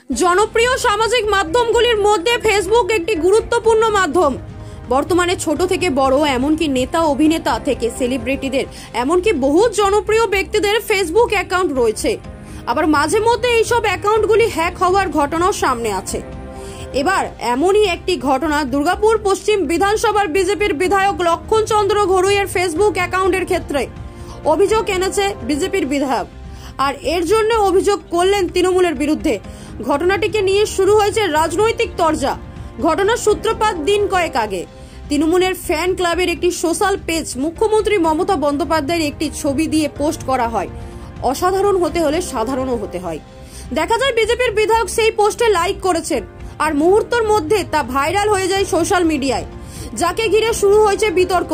জনপ্রিয় সামাজিক মাধ্যমগুলির মধ্যে ফেসবুক একটি গুরুত্বপূর্ণ মাধ্যম। বর্তমানে ছোট থেকে বড়, এমনকি নেতা অভিনেতা থেকে সেলিব্রিটিদের, এমনকি বহু জনপ্রিয় ব্যক্তিদের ফেসবুক অ্যাকাউন্ট রয়েছে। আবার মাঝে মধ্যে এইসব অ্যাকাউন্টগুলি হ্যাক হওয়ার ঘটনাও সামনে আছে। এবার এমনই একটি ঘটনা দুর্গাপুর পশ্চিম বিধানসভার বিজেপির বিধায়ক লক্ষণ চন্দ্র ঘড়ুইয়ের ফেসবুক অ্যাকাউন্টের ক্ষেত্রে অভিযোগ এনেছে বিজেপির বিধায়ক, আর এর জন্য অভিযোগ করলেন তৃণমূলের বিরুদ্ধে। ঘটনাটিকে নিয়ে শুরু হয়েছে রাজনৈতিক তরজা। ঘটনার সূত্রপাত দিন কয়েক আগে তৃণমূলের ফ্যান ক্লাবের একটি সোশ্যাল পেজ মুখ্যমন্ত্রী মমতা বন্দ্যোপাধ্যায়ের একটি ছবি দিয়ে পোস্ট করা হয়। অসাধারণ হতে হলে সাধারণও হতে হয়। দেখা যায় বিজেপির বিধায়ক সেই পোস্টে লাইক করেছেন, আর মুহূর্তের মধ্যে তা ভাইরাল হয়ে যায় সোশ্যাল মিডিয়ায়, যাকে ঘিরে শুরু হয়েছে বিতর্ক।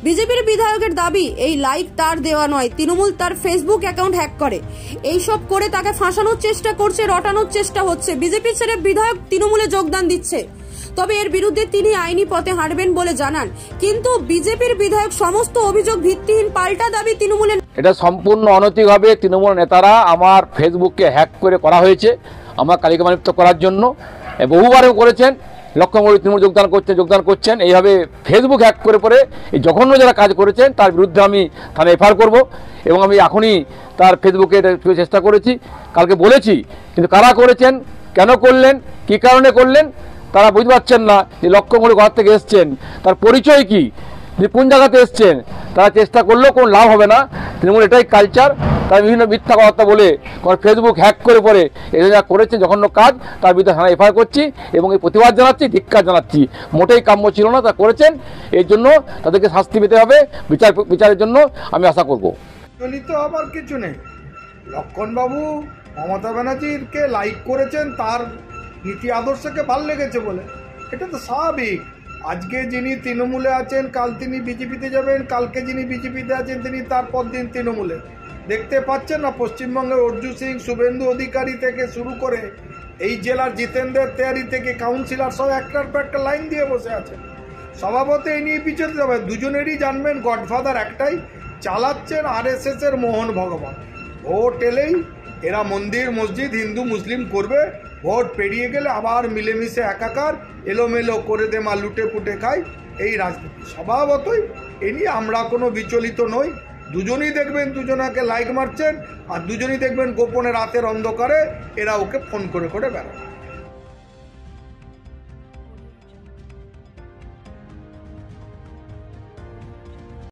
বিজেপির বিধায়কের দাবি, এই লাইক তার দেওয়া নয়, তৃণমূল তার ফেসবুক অ্যাকাউন্ট হ্যাক করে এইসব করে তাকে ফাঁসানোর চেষ্টা করছে, রটানোর চেষ্টা হচ্ছে। বিজেপি ছেড়ে বিধায়ক তৃণমূলে যোগদান দিচ্ছে, তবে এর বিরুদ্ধে তিনি আইনি পথে হাঁটবেন বলে জানান। কিন্তু বিজেপির বিধায়ক সমস্ত অভিযোগ ভিত্তিহীন, পাল্টা দাবি তৃণমূলের। এটা সম্পূর্ণ অনৈতিকভাবে তৃণমূল নেতারা আমার ফেসবুককে হ্যাক করা হয়েছে আমার কালিকামালিপ্ত করার জন্য। বহুবারও করেছেন, লক্ষণমণি তৃণমূল যোগদান করছেন। এইভাবে ফেসবুক হ্যাক করে এই জঘন্য যারা কাজ করেছেন তার বিরুদ্ধে আমি থানায় এফআইআর করব, এবং আমি এখনই তার ফেসবুকে চেষ্টা করেছি, কালকে বলেছি। কিন্তু কারা করেছেন, কেন করলেন, কী কারণে করলেন, তারা বুঝতে পারছেন না যে লক্ষণমণি ঘর থেকে এসছেন, তার পরিচয় কি, যে কোন জায়গাতে এসছেন। তারা চেষ্টা করলেও কোনো লাভ হবে না। তৃণমূল এটাই কালচার, তারা বিভিন্ন মিথ্যা কথা বলে ফেসবুক হ্যাক করে এটা যা করেছে জঘন্য কাজ, তার বিরুদ্ধে থানায় এফআইআর করছি এবং এই প্রতিবাদ জানাচ্ছি, ধিক্কার জানাচ্ছি। মোটেই কাম্য ছিল না তা করেছেন, এর জন্য তাদেরকে শাস্তি পেতে হবে। বিচারের জন্য আমি আশা করব। তো আবার কিছু নেই, লক্ষণবাবু মমতা ব্যানার্জিকে লাইক করেছেন তার নীতি আদর্শকে ভাল লেগেছে বলে, এটা তো স্বাভাবিক। আজকে যিনি তৃণমূলে আছেন কাল তিনি বিজেপিতে যাবেন, কালকে যিনি বিজেপিতে আছেন তিনি তারপর দিন তৃণমূলে। দেখতে পাচ্ছেন না, পশ্চিমবঙ্গের অর্জুন সিং, শুভেন্দু অধিকারী থেকে শুরু করে এই জেলার জিতেন্দ্র তেওয়ারি থেকে কাউন্সিলর সব একটার পর একটা লাইন দিয়ে বসে আছেন। স্বভাবত এই নিয়ে পিছনে যাবে, দুজনেরই জানবেন গডফাদার একটাই, চালাচ্ছেন RSS এর মোহন ভগবান। ভোট এলেই এরা মন্দির মসজিদ হিন্দু মুসলিম করবে, ভোট পেরিয়ে গেলে আবার মিলেমিশে একাকার এলোমেলো করে দে মা লুটে পুটে খায়, এই রাজনীতি স্বভাবতই। এ নিয়ে আমরা কোনো বিচলিত নই। দুজনই দেখবেন দুজনাকে লাইক মারছেন, আর দুজনই দেখবেন গোপনে রাতের অন্ধকারে এরা ওকে ফোন করে বেড়ায়।